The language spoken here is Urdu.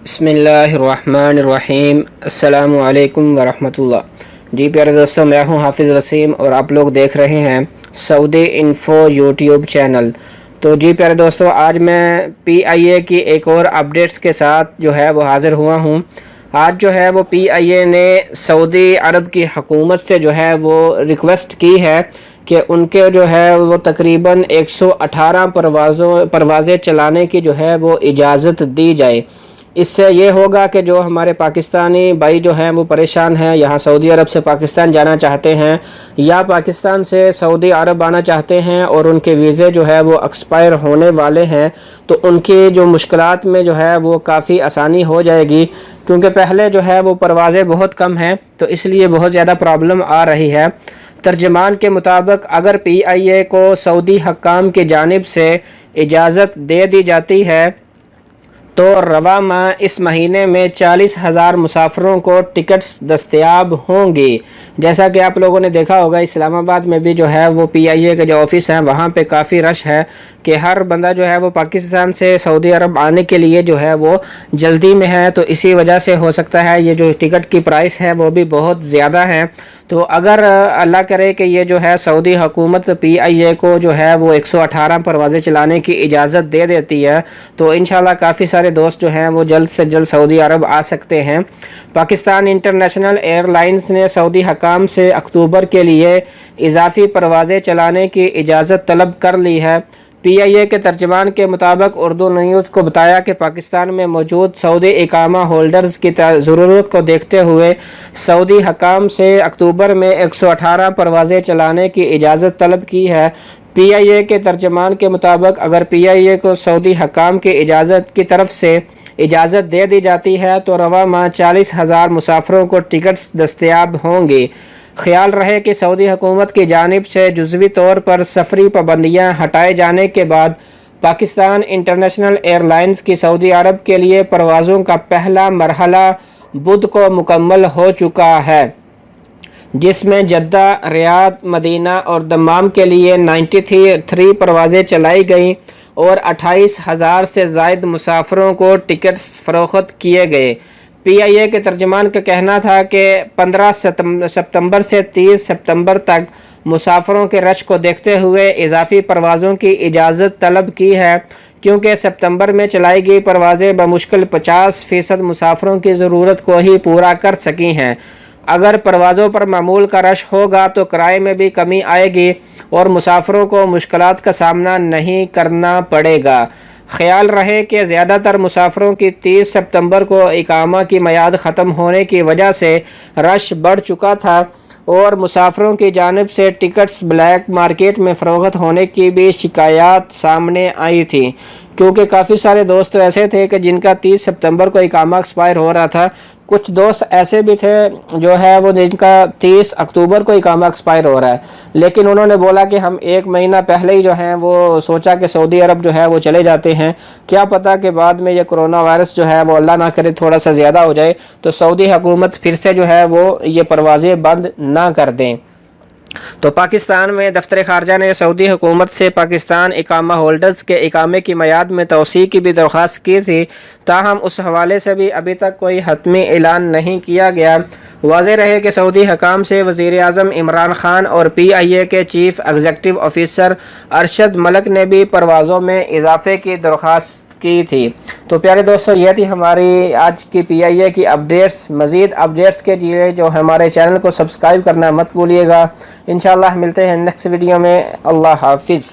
بسم اللہ الرحمن الرحیم۔ السلام علیکم ورحمۃ اللہ۔ جی پیارے دوستوں، میں ہوں حافظ وسیم اور آپ لوگ دیکھ رہے ہیں سعودی انفو یوٹیوب چینل۔ تو جی پیارے دوستوں، آج میں PIA کی ایک اور اپڈیٹس کے ساتھ جو ہے وہ حاضر ہوا ہوں۔ آج جو ہے وہ PIA نے سعودی عرب کی حکومت سے جو ہے وہ ریکویسٹ کی ہے کہ ان کے جو ہے وہ تقریباً 118 پروازیں چلانے کی جو ہے وہ اجازت دی جائے۔ اس سے یہ ہوگا کہ جو ہمارے پاکستانی بھائی جو ہیں وہ پریشان ہیں، یہاں سعودی عرب سے پاکستان جانا چاہتے ہیں یا پاکستان سے سعودی عرب آنا چاہتے ہیں اور ان کے ویزے جو ہے وہ ایکسپائر ہونے والے ہیں، تو ان کی جو مشکلات میں جو ہے وہ کافی آسانی ہو جائے گی، کیونکہ پہلے جو ہے وہ پروازیں بہت کم ہیں تو اس لیے بہت زیادہ پرابلم آ رہی ہے۔ ترجمان کے مطابق اگر PIA کو سعودی حکام کی جانب سے اجازت دے دی جاتی ہے تو رواں ماہ اس مہینے میں 40,000 مسافروں کو ٹکٹس دستیاب ہوں گی۔ جیسا کہ آپ لوگوں نے دیکھا ہوگا، اسلام آباد میں بھی جو ہے وہ PIA کے جو آفس ہیں وہاں پہ کافی رش ہے کہ ہر بندہ جو ہے وہ پاکستان سے سعودی عرب آنے کے لیے جو ہے وہ جلدی میں ہے، تو اسی وجہ سے ہو سکتا ہے یہ جو ٹکٹ کی پرائس ہے وہ بھی بہت زیادہ ہے۔ تو اگر اللہ کرے کہ یہ جو ہے سعودی حکومت PIA کو جو ہے وہ 118 پروازیں چلانے کی اجازت دے دیتی ہے تو انشاءاللہ کافی سارے دوست جو ہیں وہ جلد سے جلد سعودی عرب آ سکتے ہیں۔ پاکستان انٹرنیشنل ایئر لائنز نے سعودی حکام سے اکتوبر کے لیے اضافی پروازیں چلانے کی اجازت طلب کر لی ہے۔ PIA کے ترجمان کے مطابق اردو نیوز کو بتایا کہ پاکستان میں موجود سعودی اقامہ ہولڈرز کی ضرورت کو دیکھتے ہوئے سعودی حکام سے اکتوبر میں 118 پروازیں چلانے کی اجازت طلب کی ہے۔ PIA کے ترجمان کے مطابق اگر PIA کو سعودی حکام کی اجازت کی طرف سے اجازت دے دی جاتی ہے تو رواں ماہ 40,000 مسافروں کو ٹکٹس دستیاب ہوں گی۔ خیال رہے کہ سعودی حکومت کی جانب سے جزوی طور پر سفری پابندیاں ہٹائے جانے کے بعد پاکستان انٹرنیشنل ایئر لائنز کی سعودی عرب کے لیے پروازوں کا پہلا مرحلہ بدھ کو مکمل ہو چکا ہے، جس میں جدہ، ریاض، مدینہ اور دمام کے لیے 93 پروازیں چلائی گئیں اور 28,000 سے زائد مسافروں کو ٹکٹس فروخت کیے گئے۔ PIA کے ترجمان کا کہنا تھا کہ 15 ستمبر سے 30 ستمبر تک مسافروں کے رش کو دیکھتے ہوئے اضافی پروازوں کی اجازت طلب کی ہے، کیونکہ ستمبر میں چلائی گئی پروازیں بمشکل 50% مسافروں کی ضرورت کو ہی پورا کر سکی ہیں۔ اگر پروازوں پر معمول کا رش ہوگا تو کرائے میں بھی کمی آئے گی اور مسافروں کو مشکلات کا سامنا نہیں کرنا پڑے گا۔ خیال رہے کہ زیادہ تر مسافروں کی 30 ستمبر کو اقامہ کی میعاد ختم ہونے کی وجہ سے رش بڑھ چکا تھا اور مسافروں کی جانب سے ٹکٹس بلیک مارکیٹ میں فروخت ہونے کی بھی شکایات سامنے آئی تھی، کیونکہ کافی سارے دوست ایسے تھے کہ جن کا 30 ستمبر کو اقامہ ایکسپائر ہو رہا تھا۔ کچھ دوست ایسے بھی تھے جو ہے وہ جن کا 30 اکتوبر کو اقامہ ایکسپائر ہو رہا ہے، لیکن انہوں نے بولا کہ ہم ایک مہینہ پہلے ہی جو ہیں وہ سوچا کہ سعودی عرب جو ہے وہ چلے جاتے ہیں، کیا پتہ کہ بعد میں یہ کرونا وائرس جو ہے وہ اللہ نہ کرے تھوڑا سا زیادہ ہو جائے تو سعودی حکومت پھر سے جو ہے وہ یہ پروازیں بند نہ کر دیں۔ تو پاکستان میں دفتر خارجہ نے سعودی حکومت سے پاکستان اقامہ ہولڈرز کے اقامے کی میعاد میں توسیع کی بھی درخواست کی تھی، تاہم اس حوالے سے بھی ابھی تک کوئی حتمی اعلان نہیں کیا گیا۔ واضح رہے کہ سعودی حکام سے وزیر اعظم عمران خان اور PIA کے chief executive officer Arshad Malik نے بھی پروازوں میں اضافے کی درخواست کی تھی۔ تو پیارے دوستو، یہ تھی ہماری آج کی PIA کی اپڈیٹس۔ مزید اپڈیٹس کے لیے جو ہمارے چینل کو سبسکرائب کرنا مت بھولیے گا۔ انشاءاللہ ملتے ہیں نیکسٹ ویڈیو میں۔ اللہ حافظ۔